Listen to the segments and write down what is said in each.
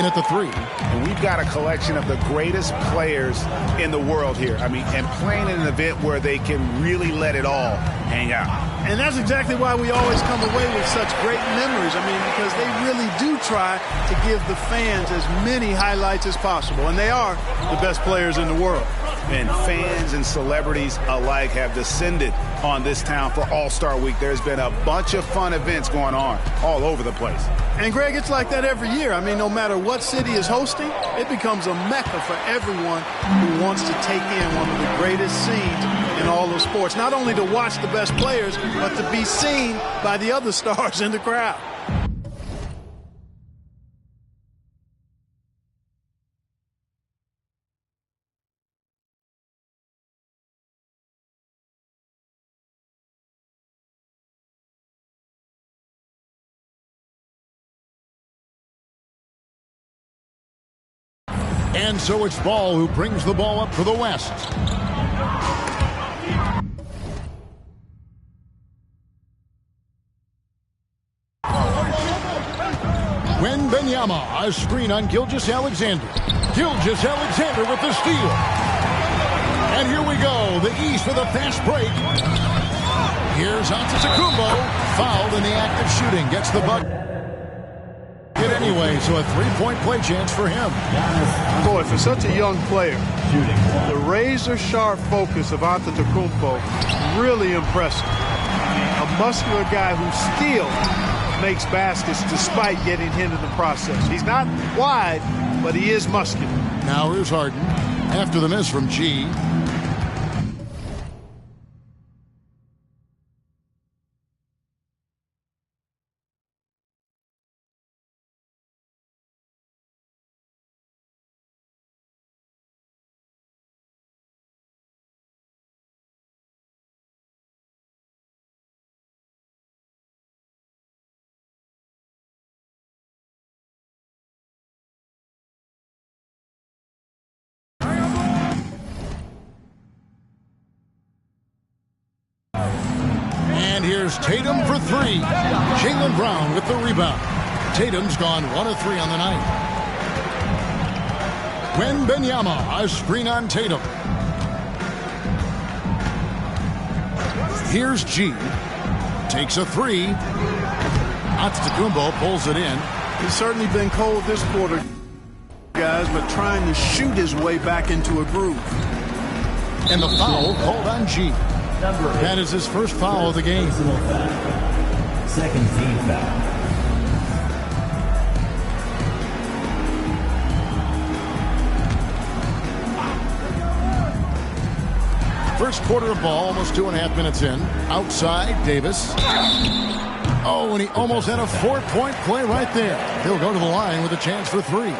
in at the 3. And we've got a collection of the greatest players in the world here. I mean, and playing in an event where they can really let it all hang out. And that's exactly why we always come away with such great memories. I mean, because they really do try to give the fans as many highlights as possible. And they are the best players in the world. And fans and celebrities alike have descended on this town for All-Star Week. There's been a bunch of fun events going on all over the place. And, Greg, it's like that every year. I mean, no matter what city is hosting, it becomes a mecca for everyone who wants to take in one of the greatest scenes in all of sports. Not only to watch the best players, but to be seen by the other stars in the crowd. And so it's Ball who brings the ball up for the West. Wembanyama, a screen on Gilgeous-Alexander. Gilgeous-Alexander with the steal. And here we go, the East with a fast break. Here's Antetokounmpo, fouled in the act of shooting, gets the bucket. Anyway, so a three-point play chance for him. Boy, for such a young player, the razor-sharp focus of Antetokounmpo, really impressive. A muscular guy who still makes baskets despite getting hit in the process. He's not wide, but he is muscular. Now here's Harden after the miss from G. And here's Tatum for 3. Jaylen Brown with the rebound. Tatum's gone 1 of 3 on the night. Wembanyama, a screen on Tatum. Here's G. Takes a 3. Antetokounmpo pulls it in. He's certainly been cold this quarter, guys, but trying to shoot his way back into a groove. And the foul called on G. That is his first foul of the game. Second team foul. First quarter of ball, almost 2.5 minutes in. Outside, Davis. Oh, and he almost had a 4-point play right there. He'll go to the line with a chance for 3.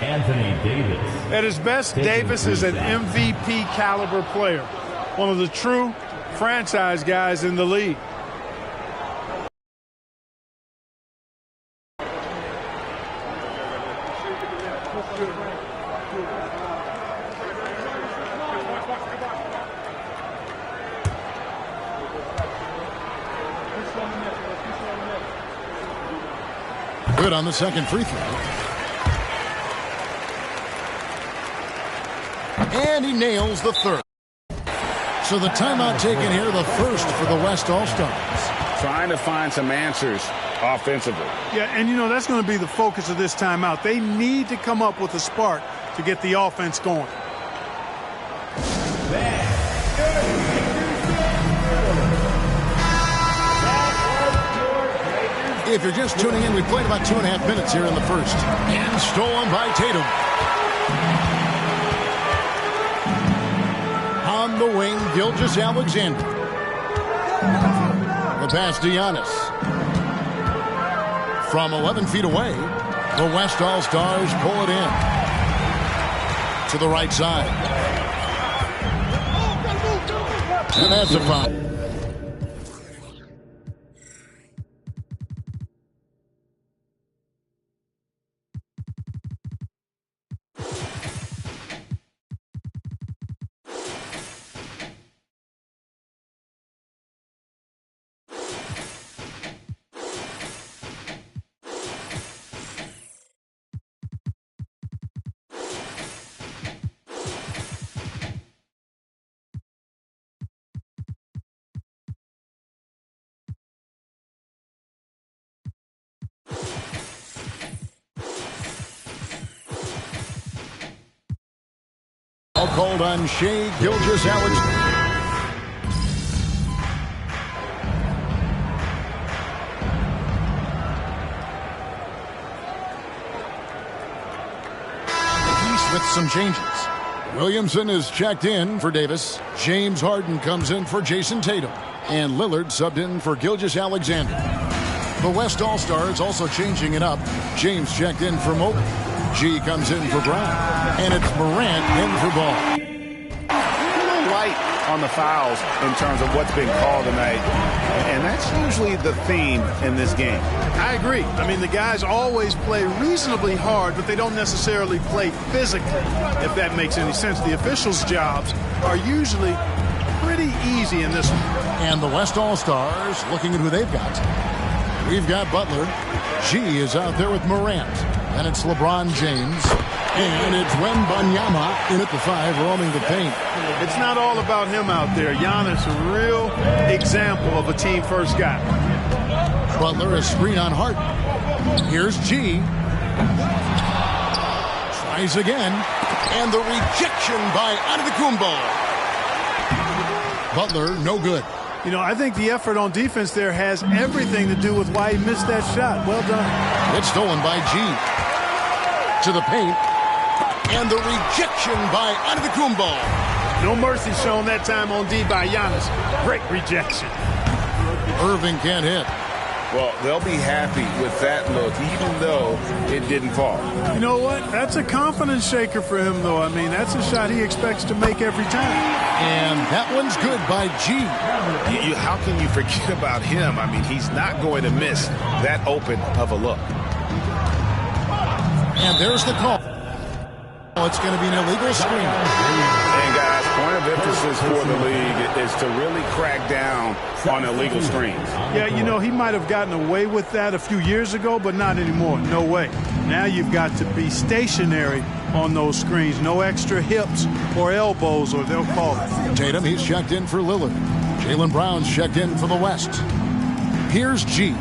Anthony Davis. At his best, Davis is an MVP caliber player. One of the true franchise guys in the league. Good on the second free throw. And he nails the third. So the timeout taken here, the first for the West All-Stars. Trying to find some answers offensively. Yeah, and you know, that's going to be the focus of this timeout. They need to come up with a spark to get the offense going. If you're just tuning in, we played about 2.5 minutes here in the first. And stolen by Tatum. On the wing, Gilgeous-Alexander. The pass to Giannis. From 11 feet away, the West All-Stars pull it in. To the right side. And that's a foul. called on Shai Gilgeous-Alexander. With some changes. Williamson is checked in for Davis. James Harden comes in for Jason Tatum. And Lillard subbed in for Gilgeous-Alexander. The West All-Stars also changing it up. James checked in for Mobley. G comes in for Brown. And it's Morant in for Ball. Light on the fouls in terms of what's been called tonight. And that's usually the theme in this game. I agree. I mean, the guys always play reasonably hard, but they don't necessarily play physically, if that makes any sense. The officials' jobs are usually pretty easy in this one. And the West All-Stars looking at who they've got. We've got Butler. G is out there with Morant. And it's LeBron James. And it's Wembanyama in at the 5, roaming the paint. It's not all about him out there. Giannis, a real example of a team-first guy. Butler, a screen on Harden. Here's G. Tries again. And the rejection by Antetokounmpo. Butler, no good. You know, I think the effort on defense there has everything to do with why he missed that shot. Well done. It's stolen by G. To the paint. And the rejection by Antetokounmpo. No mercy shown that time on D by Giannis. Great rejection. Irving can't hit. Well, they'll be happy with that look, even though it didn't fall. You know what? That's a confidence shaker for him, though. I mean, that's a shot he expects to make every time. And that one's good by G. How can you forget about him? I mean, he's not going to miss that open of a look. And there's the call. It's going to be an illegal screen. And guys, point of emphasis for the league is to really crack down on illegal screens. Yeah, you know, he might have gotten away with that a few years ago, but not anymore. No way. Now you've got to be stationary on those screens. No extra hips or elbows, or they'll call it. Tatum, he's checked in for Lillard. Jaylen Brown's checked in for the West. Here's G.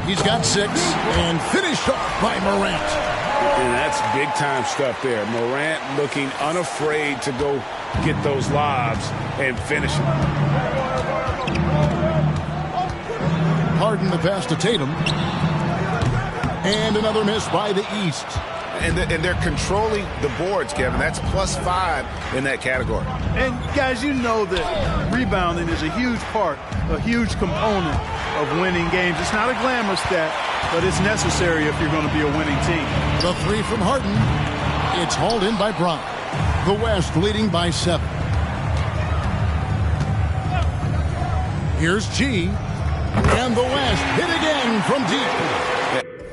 He's got 6 and finished off by Morant. And that's big-time stuff there. Morant looking unafraid to go get those lobs and finish it. Harden the pass to Tatum. And another miss by the East. And they're controlling the boards, Kevin. That's +5 in that category. And, guys, you know that rebounding is a huge part, a huge component of winning games. It's not a glamour stat, but it's necessary if you're going to be a winning team. The 3 from Harden. It's hauled in by Brown. The West leading by 7. Here's G. And the West hit again from deep.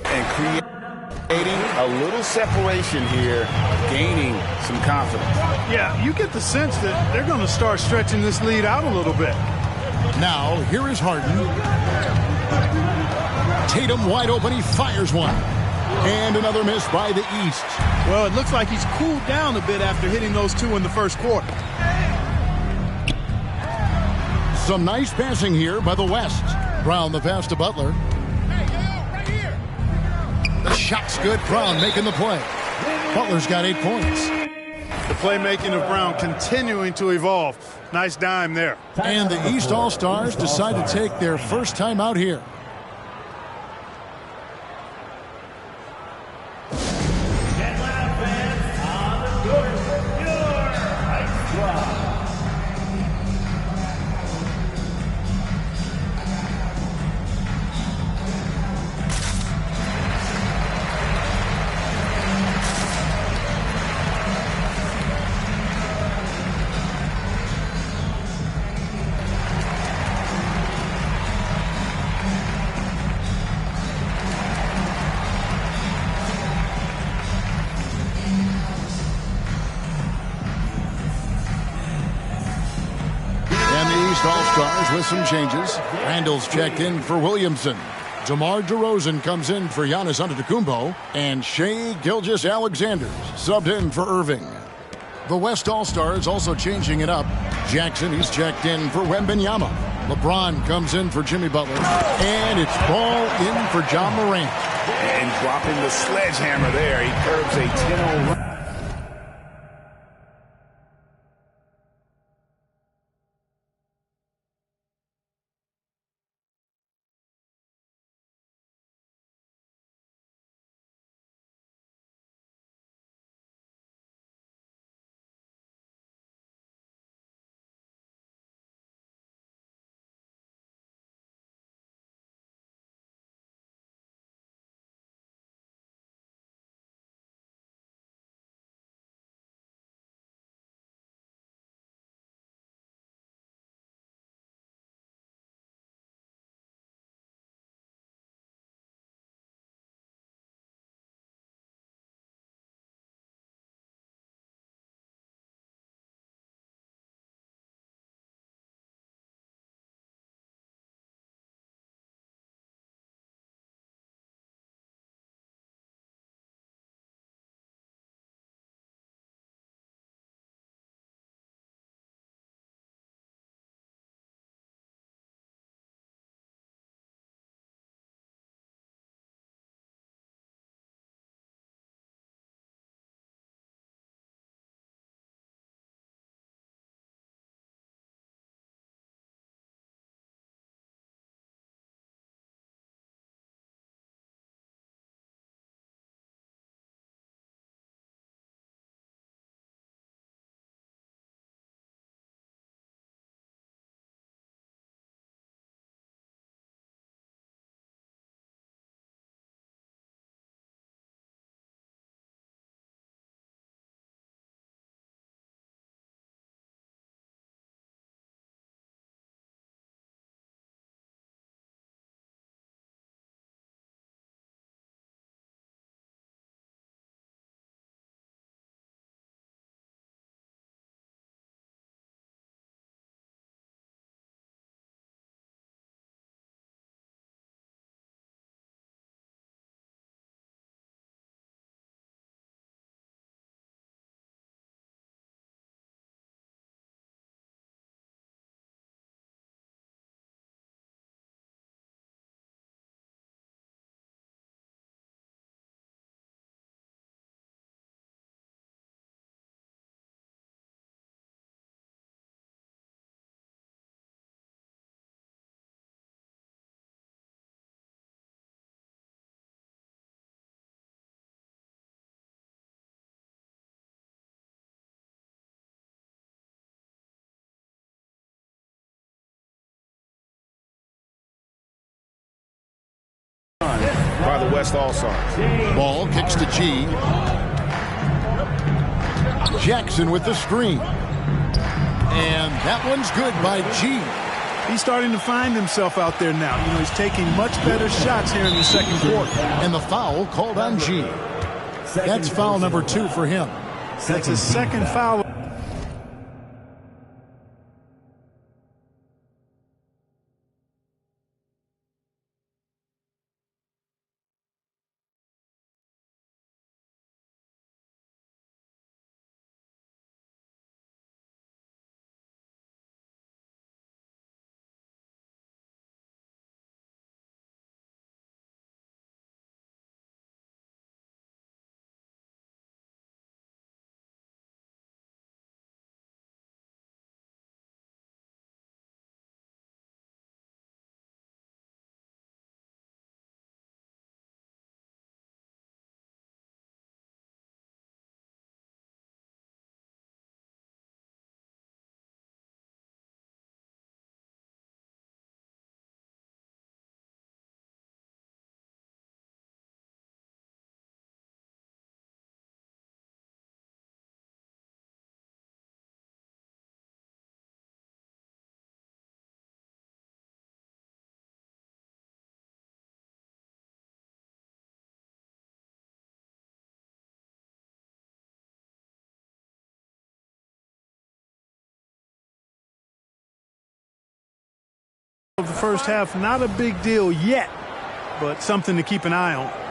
And creating a little separation here, gaining some confidence. Yeah, you get the sense that they're going to start stretching this lead out a little bit. Now, here is Harden. Tatum wide open. He fires one. And another miss by the East. Well, it looks like he's cooled down a bit after hitting those 2 in the first quarter. Some nice passing here by the West. Brown the pass to Butler. The shot's good. Brown making the play. Butler's got 8 points. The playmaking of Brown continuing to evolve. Nice dime there. And the East All-Stars decide to take their first time out here. All-Stars with some changes. Randall's checked in for Williamson. DeMar DeRozan comes in for Giannis Antetokounmpo. And Shai Gilgeous-Alexander subbed in for Irving. The West All-Stars also changing it up. Jackson, he's checked in for Wembanyama. LeBron comes in for Jimmy Butler. And it's ball in for John Morant. And dropping the sledgehammer there. He curbs a 10-0 run. Midwest All-Stars. Ball kicks to G. Jackson with the screen. And that one's good by G. He's starting to find himself out there now. You know, he's taking much better shots here in the second quarter. And the foul called on G. That's foul number 2 for him. That's his second foul. The first half, not a big deal yet, but something to keep an eye on.